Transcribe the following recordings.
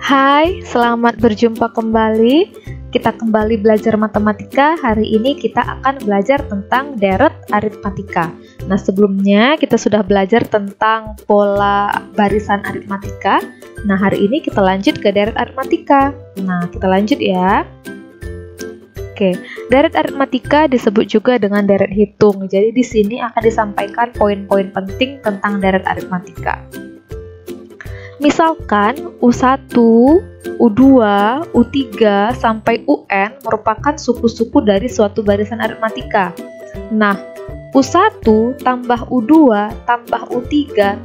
Hai, selamat berjumpa kembali. Kita kembali belajar matematika. Hari ini kita akan belajar tentang deret aritmatika. Nah, sebelumnya kita sudah belajar tentang pola barisan aritmatika. Nah, hari ini kita lanjut ke deret aritmatika. Nah, kita lanjut ya. Oke, deret aritmatika disebut juga dengan deret hitung. Jadi di sini akan disampaikan poin-poin penting tentang deret aritmatika. Misalkan U1, U2, U3, sampai UN merupakan suku-suku dari suatu barisan aritmatika. Nah, U1 tambah U2 tambah U3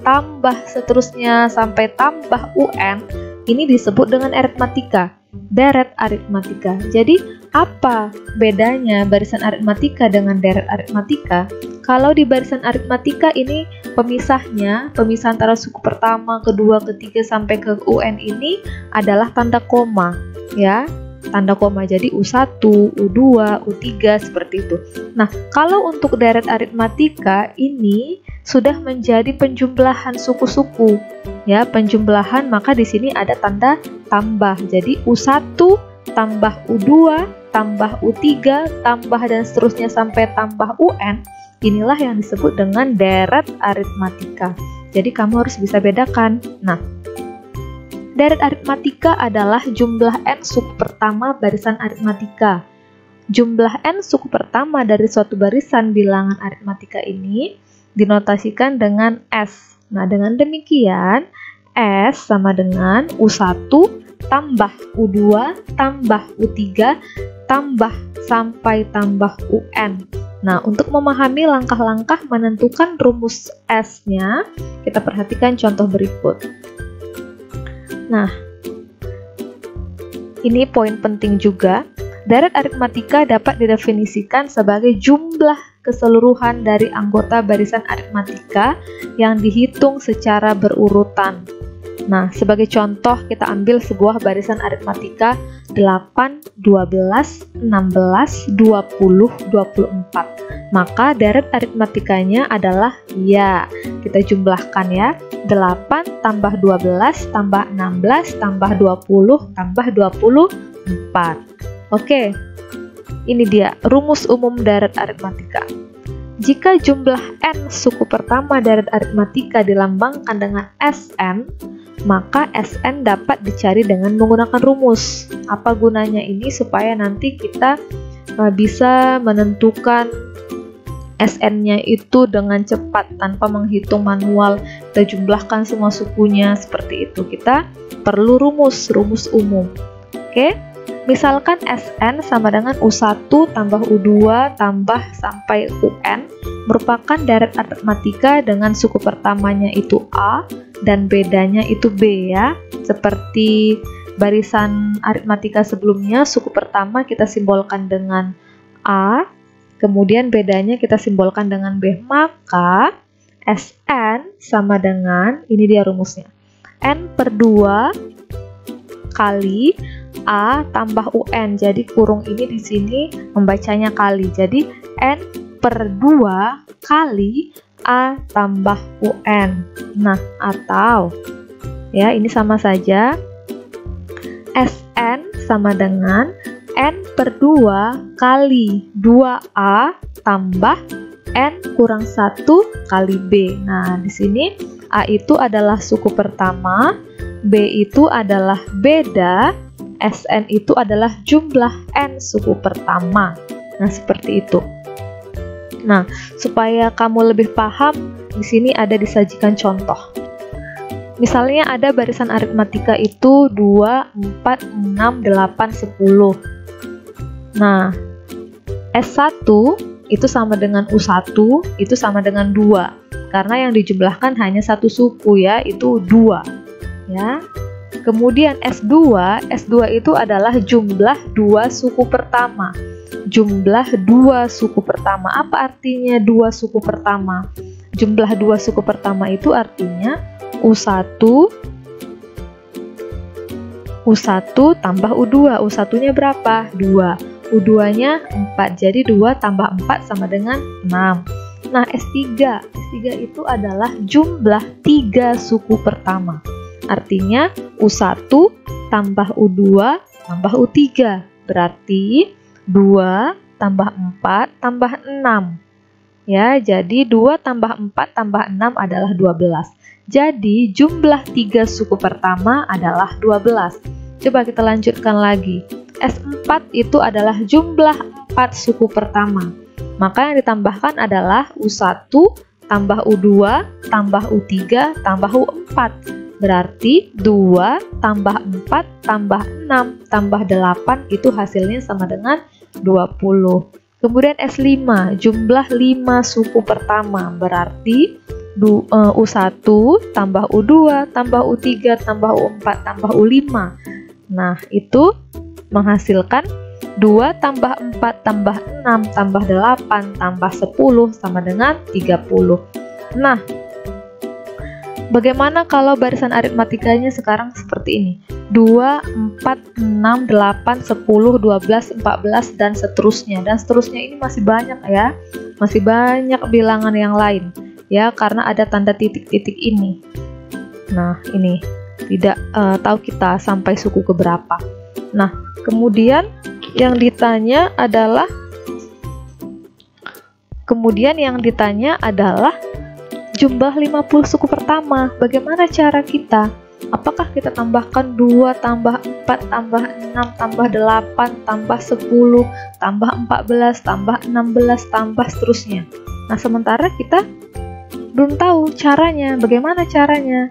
tambah seterusnya sampai tambah UN, ini disebut dengan aritmatika, deret aritmatika. Jadi, apa bedanya barisan aritmatika dengan deret aritmatika? Kalau di barisan aritmatika ini pemisahan antara suku pertama, kedua, ketiga sampai ke UN ini adalah tanda koma, ya. Tanda koma, jadi U1, U2, U3 seperti itu. Nah, kalau untuk deret aritmatika ini sudah menjadi penjumlahan suku-suku, ya, penjumlahan, maka di sini ada tanda tambah. Jadi U1 tambah U2 tambah U3 tambah dan seterusnya sampai tambah UN. Inilah yang disebut dengan deret aritmatika. Jadi kamu harus bisa bedakan. Nah, deret aritmatika adalah jumlah n suku pertama barisan aritmatika. Jumlah n suku pertama dari suatu barisan bilangan aritmatika ini dinotasikan dengan S. Nah, dengan demikian S sama dengan U1 tambah U2 tambah U3 tambah sampai tambah UN. Nah, untuk memahami langkah-langkah menentukan rumus S-nya, kita perhatikan contoh berikut. Nah, ini poin penting juga. Deret aritmatika dapat didefinisikan sebagai jumlah keseluruhan dari anggota barisan aritmatika yang dihitung secara berurutan. Nah, sebagai contoh kita ambil sebuah barisan aritmatika 8, 12, 16, 20, 24. Maka deret aritmatikanya adalah ya. Kita jumlahkan ya. 8 tambah 12 tambah 16 tambah 20 tambah 24. Oke. Ini dia rumus umum deret aritmatika. Jika jumlah n suku pertama deret aritmatika dilambangkan dengan Sn, maka Sn dapat dicari dengan menggunakan rumus. Apa gunanya ini? Supaya nanti kita bisa menentukan Sn-nya itu dengan cepat tanpa menghitung manual. Kita jumlahkan semua sukunya seperti itu. Kita perlu rumus umum. Oke? Misalkan Sn sama dengan U1 tambah U2 tambah sampai UN merupakan deret aritmatika dengan suku pertamanya itu A dan bedanya itu B, ya. Seperti barisan aritmatika sebelumnya, suku pertama kita simbolkan dengan A, kemudian bedanya kita simbolkan dengan B. Maka Sn sama dengan, ini dia rumusnya, N per 2 kali A tambah UN. Jadi kurung ini di sini membacanya kali. Jadi N per 2 kali A tambah UN. Nah, atau ya ini sama saja. Sn sama dengan N per 2 kali 2A tambah N kurang 1 kali B. Nah, di sini A itu adalah suku pertama, B itu adalah beda, Sn itu adalah jumlah n suku pertama. Nah, seperti itu. Nah, supaya kamu lebih paham, di sini ada disajikan contoh. Misalnya ada barisan aritmatika itu 2, 4, 6, 8, 10. Nah, S1 itu sama dengan U1, itu sama dengan 2. Karena yang dijumlahkan hanya satu suku, ya, itu 2. Ya. Kemudian S2 itu adalah jumlah 2 suku pertama. Jumlah 2 suku pertama. Apa artinya 2 suku pertama? Jumlah 2 suku pertama itu artinya U1 tambah U2. U1-nya berapa? 2. U2-nya 4. Jadi 2 tambah 4 sama dengan 6. Nah, S3 itu adalah jumlah 3 suku pertama. Artinya U1 tambah U2 tambah U3. Berarti 2 tambah 4 tambah 6. Ya, jadi 2 tambah 4 tambah 6 adalah 12. Jadi jumlah 3 suku pertama adalah 12. Coba kita lanjutkan lagi. S4 itu adalah jumlah 4 suku pertama. Maka yang ditambahkan adalah U1 tambah U2 tambah U3 tambah U4. Berarti 2 tambah 4 tambah 6 tambah 8 itu hasilnya sama dengan 20. Kemudian S5, jumlah 5 suku pertama. Berarti U1 tambah U2 tambah U3 tambah U4 tambah U5. Nah, itu menghasilkan 2 tambah 4 tambah 6 tambah 8 tambah 10 sama dengan 30. Nah, bagaimana kalau barisan aritmatikanya sekarang seperti ini? 2, 4, 6, 8, 10, 12, 14, dan seterusnya. Dan seterusnya ini masih banyak ya. Masih banyak bilangan yang lain. Ya, karena ada tanda titik-titik ini. Nah, ini tidak tahu kita sampai suku keberapa. Nah, kemudian yang ditanya adalah jumlah 50 suku pertama. Bagaimana cara kita? Apakah kita tambahkan 2 tambah 4 tambah 6 tambah 8 tambah 10 tambah 14 tambah 16 tambah seterusnya? Nah, sementara kita belum tahu caranya. Bagaimana caranya?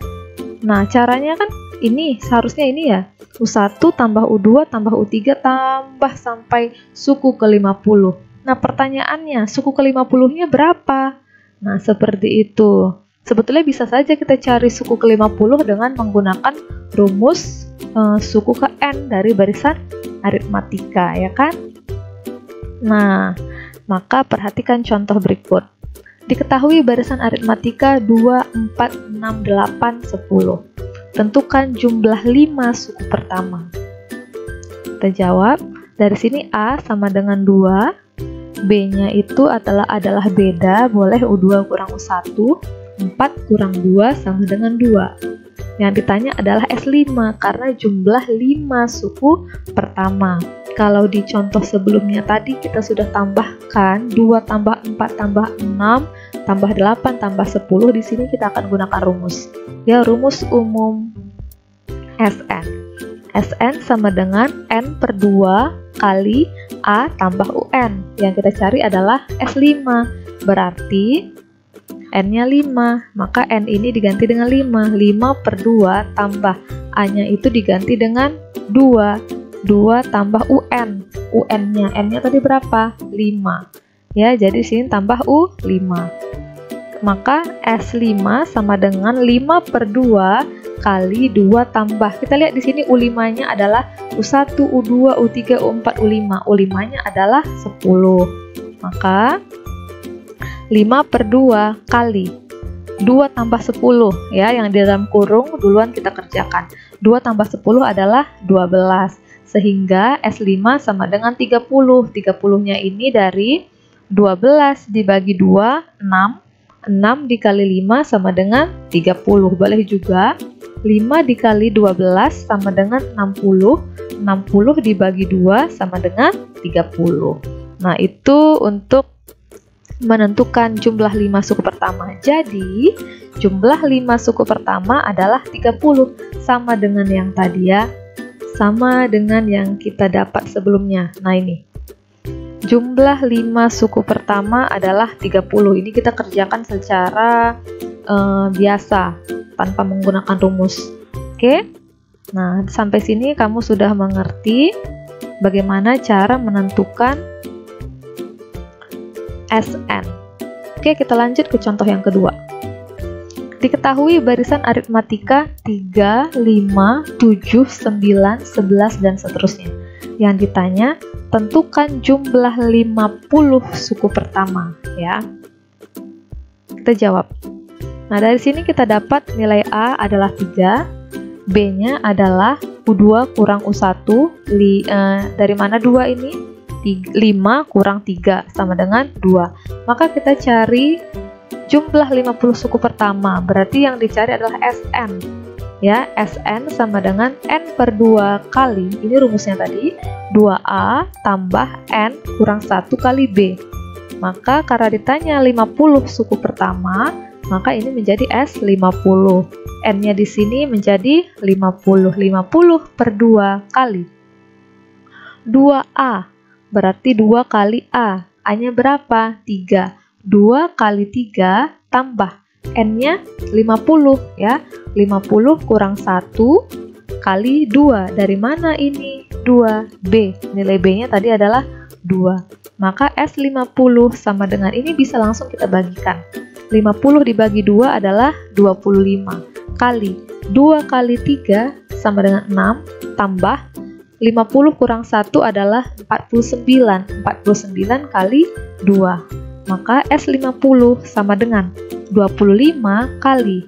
Nah, caranya kan ini, seharusnya ini ya. U1 tambah U2 tambah U3 tambah sampai suku ke-50. Nah, pertanyaannya, suku ke-50-nya berapa? Nah, seperti itu. Sebetulnya bisa saja kita cari suku ke-50 dengan menggunakan rumus suku ke N dari barisan aritmatika, ya kan? Nah, maka perhatikan contoh berikut. Diketahui barisan aritmatika 2, 4, 6, 8, 10. Tentukan jumlah 5 suku pertama. Kita jawab, dari sini A sama dengan 2, B-nya itu adalah beda, boleh U2 kurang U1, 4 kurang 2 sama dengan 2. Yang ditanya adalah S5, karena jumlah 5 suku pertama. Kalau di contoh sebelumnya tadi kita sudah tambahkan 2 tambah 4 tambah 6 tambah 8 tambah 10, di sini kita akan gunakan rumus. Ya, rumus umum Sn. Sn sama dengan N per 2 kali A tambah UN. Yang kita cari adalah S5. Berarti N-nya 5, maka N ini diganti dengan 5. 5 per 2 tambah A-nya itu diganti dengan 2. 2 tambah UN. UN-nya, N-nya tadi berapa? 5. Ya, jadi sini tambah U5. Maka S5 sama dengan 5 per 2 kali 2 tambah. Kita lihat di sini U5-nya adalah U1, U2, U3, U4, U5. U5-nya adalah 10. Maka 5 per 2 kali 2 tambah 10, ya, yang di dalam kurung duluan kita kerjakan. 2 tambah 10 adalah 12. Sehingga S5 sama dengan 30. 30-nya ini dari 12 dibagi 2, 6. 6 dikali 5 sama dengan 30. Boleh juga 5 dikali 12 sama dengan 60. 60 dibagi 2 sama dengan 30. Nah, itu untuk menentukan jumlah 5 suku pertama. Jadi, jumlah 5 suku pertama adalah 30. Sama dengan yang tadi ya. Sama dengan yang kita dapat sebelumnya. Nah, ini. Jumlah 5 suku pertama adalah 30. Ini kita kerjakan secara biasa, tanpa menggunakan rumus. Oke? Nah, sampai sini kamu sudah mengerti bagaimana cara menentukan Sn. Oke, kita lanjut ke contoh yang kedua. Diketahui barisan aritmatika 3, 5, 7, 9, 11, dan seterusnya. Yang ditanya, tentukan jumlah 50 suku pertama, ya. Kita jawab. Nah, dari sini kita dapat nilai A adalah 3, B-nya adalah U2 kurang U1, dari mana 2 ini? 5 kurang 3 sama dengan 2. Maka kita cari jumlah 50 suku pertama, berarti yang dicari adalah Sn. ya, Sn sama dengan N per 2 kali, ini rumusnya tadi, 2A tambah N kurang 1 kali B. Maka karena ditanya 50 suku pertama, maka ini menjadi S50. N-nya di sini menjadi 50. 50 per 2 kali 2A, berarti 2 kali A. A-nya berapa? 3. 2 kali 3 tambah N-nya 50 ya. 50 kurang 1 kali 2. Dari mana ini? 2B. Nilai B-nya tadi adalah 2. Maka S50 sama dengan ini bisa langsung kita bagikan. 50 dibagi 2 adalah 25. Kali 2 kali 3 sama dengan 6 tambah 50 kurang 1 adalah 49. 49 kali 2. Maka S50 sama dengan 25 kali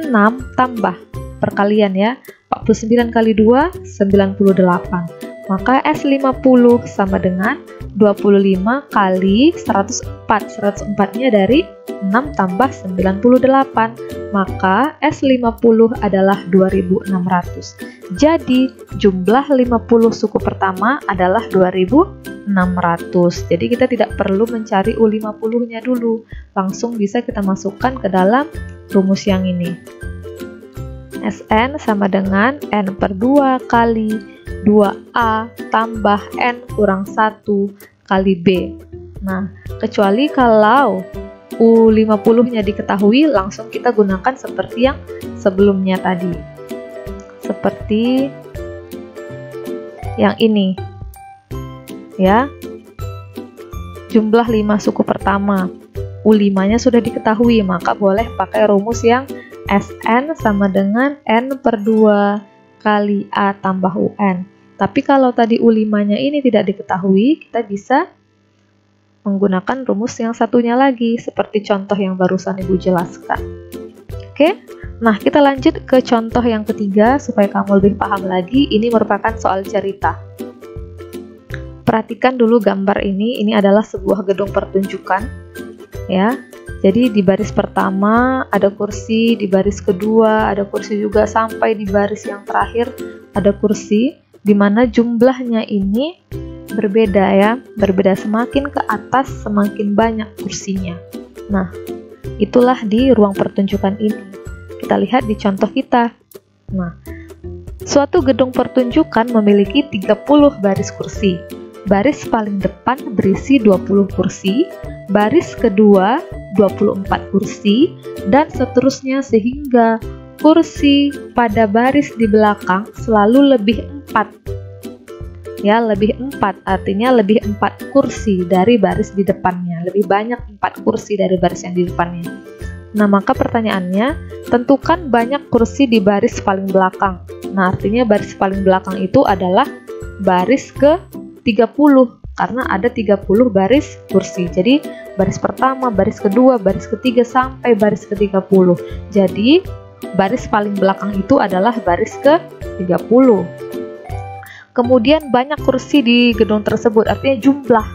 6 tambah perkalian ya. 49 kali 2 98. Maka S50 sama dengan 25 kali 104. 104-nya dari 6 tambah 98. Maka S50 adalah 2600. Jadi jumlah 50 suku pertama adalah 2600. Jadi kita tidak perlu mencari U50-nya dulu. Langsung bisa kita masukkan ke dalam rumus yang ini. Sn sama dengan N per 2 kali 2A tambah N kurang 1 kali B. Nah, kecuali kalau U50-nya diketahui, langsung kita gunakan seperti yang sebelumnya tadi. Seperti yang ini. Ya. Jumlah 5 suku pertama. U5-nya sudah diketahui, maka boleh pakai rumus yang Sn sama dengan N per 2 kali A tambah UN. Tapi kalau tadi U5-nya ini tidak diketahui, kita bisa menggunakan rumus yang satunya lagi, seperti contoh yang barusan Ibu jelaskan. Oke, nah kita lanjut ke contoh yang ketiga, supaya kamu lebih paham lagi. Ini merupakan soal cerita. Perhatikan dulu gambar ini adalah sebuah gedung pertunjukan. Ya, jadi di baris pertama ada kursi, di baris kedua ada kursi juga, sampai di baris yang terakhir ada kursi, di mana jumlahnya ini berbeda ya, berbeda, semakin ke atas semakin banyak kursinya. Nah, itulah di ruang pertunjukan ini. Kita lihat di contoh kita. Nah, suatu gedung pertunjukan memiliki 30 baris kursi. Baris paling depan berisi 20 kursi, baris kedua 24 kursi, dan seterusnya sehingga kursi pada baris di belakang selalu lebih 4. Ya, lebih 4, artinya lebih 4 kursi dari baris di depannya, lebih banyak 4 kursi dari baris yang di depannya. Nah, maka pertanyaannya, tentukan banyak kursi di baris paling belakang. Nah, artinya baris paling belakang itu adalah baris ke 30, karena ada 30 baris kursi. Jadi baris pertama, baris kedua, baris ketiga, sampai baris ke 30. Jadi baris paling belakang itu adalah baris ke 30. Kemudian banyak kursi di gedung tersebut, artinya jumlah.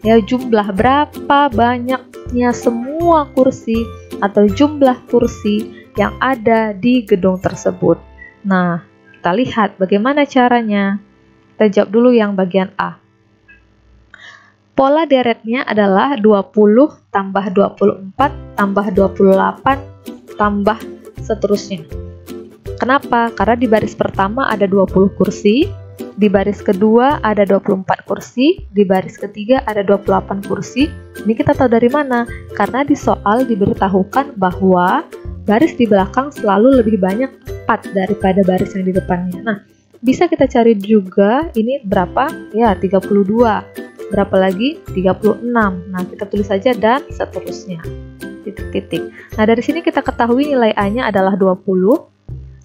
Ya, jumlah berapa banyaknya semua kursi atau jumlah kursi yang ada di gedung tersebut. Nah, kita lihat bagaimana caranya. Kita jawab dulu yang bagian A. Pola deretnya adalah 20 tambah 24 tambah 28 tambah seterusnya. Kenapa? Karena di baris pertama ada 20 kursi, di baris kedua ada 24 kursi, di baris ketiga ada 28 kursi. Ini kita tahu dari mana? Karena di soal diberitahukan bahwa baris di belakang selalu lebih banyak 4 daripada baris yang di depannya. Nah, bisa kita cari juga ini berapa? Ya, 32. Berapa lagi? 36. Nah, kita tulis saja dan seterusnya. Titik-titik. Nah, dari sini kita ketahui nilai A-nya adalah 20.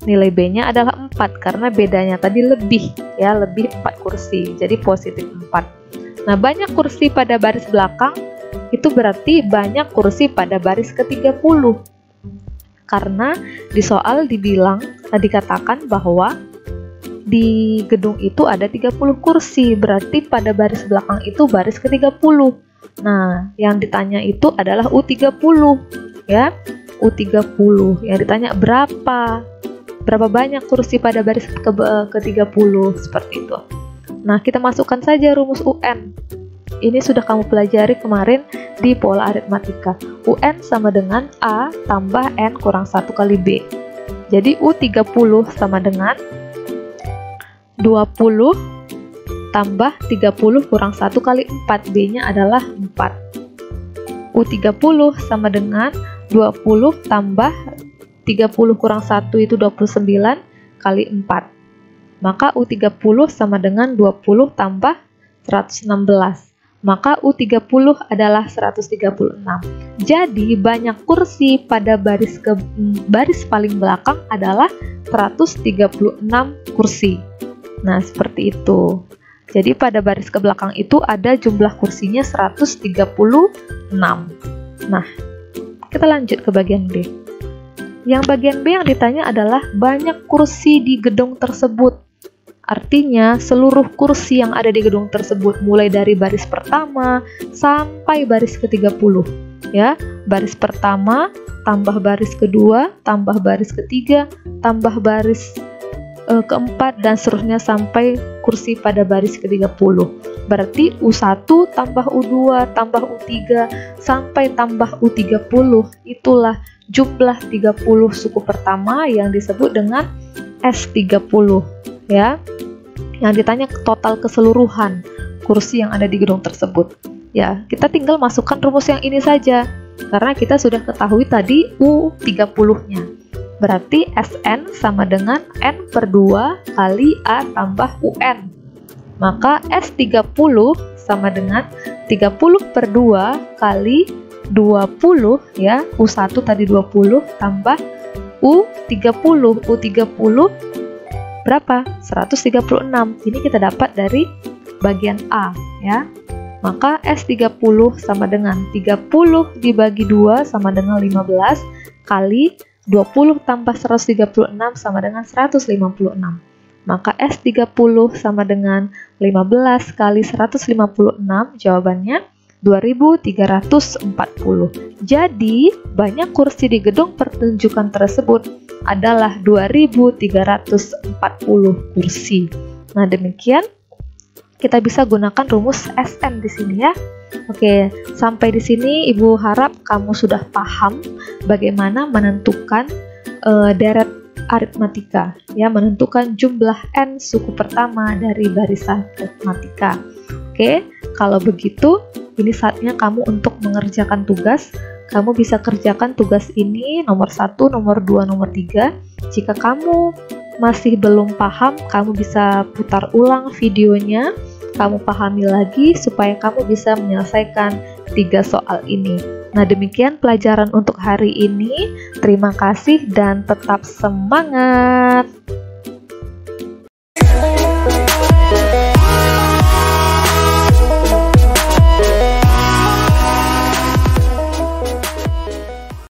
Nilai B-nya adalah 4 karena bedanya tadi lebih, ya, lebih 4 kursi. Jadi positif 4. Nah, banyak kursi pada baris belakang itu berarti banyak kursi pada baris ke-30. Karena di soal dikatakan bahwa di gedung itu ada 30 kursi, berarti pada baris belakang itu baris ke-30. Nah, yang ditanya itu adalah U30, ya. U30. Yang ditanya berapa berapa banyak kursi pada baris ke-30, seperti itu. Nah, kita masukkan saja rumus UN. Ini sudah kamu pelajari kemarin di pola aritmatika. UN sama dengan A tambah N kurang 1 kali B. Jadi U30 sama dengan 20 tambah 30 kurang 1 kali 4. B-nya adalah 4. U30 sama dengan 20 tambah 30 kurang 1 itu 29 kali 4. Maka U30 sama dengan 20 tambah 116. Maka U30 adalah 136. Jadi banyak kursi pada baris paling belakang adalah 136 kursi. Nah, seperti itu. Jadi pada baris ke belakang itu ada jumlah kursinya 136. Nah, kita lanjut ke bagian B. Yang bagian B yang ditanya adalah banyak kursi di gedung tersebut. Artinya, seluruh kursi yang ada di gedung tersebut, mulai dari baris pertama sampai baris ke-30. Ya, baris pertama, tambah baris kedua, tambah baris ketiga, tambah baris keempat, dan seterusnya sampai kursi pada baris ke-30. Berarti U1 tambah U2 tambah U3 sampai tambah U30. Itulah jumlah 30 suku pertama yang disebut dengan S30. Ya, yang ditanya total keseluruhan kursi yang ada di gedung tersebut. Ya, kita tinggal masukkan rumus yang ini saja karena kita sudah ketahui tadi U30-nya. Berarti Sn sama dengan N per 2 kali A tambah UN. Maka S30 sama dengan 30 per 2 kali 20, ya, U1 tadi 20 tambah U30. U30 berapa? 136. Ini kita dapat dari bagian A, ya. Maka S30 sama dengan 30 dibagi 2 sama dengan 15 kali 20 tambah 136 sama dengan 156. Maka S30 sama dengan 15 kali 156, jawabannya 2340. Jadi, banyak kursi di gedung pertunjukan tersebut adalah 2340 kursi. Nah, demikian kita bisa gunakan rumus Sn di sini, ya. Oke, sampai di sini Ibu harap kamu sudah paham bagaimana menentukan deret aritmatika, ya, menentukan jumlah n suku pertama dari barisan aritmatika. Oke, kalau begitu, ini saatnya kamu untuk mengerjakan tugas. Kamu bisa kerjakan tugas ini nomor 1, nomor 2, nomor 3. Jika kamu masih belum paham, kamu bisa putar ulang videonya, kamu pahami lagi supaya kamu bisa menyelesaikan 3 soal ini. Nah, demikian pelajaran untuk hari ini. Terima kasih dan tetap semangat!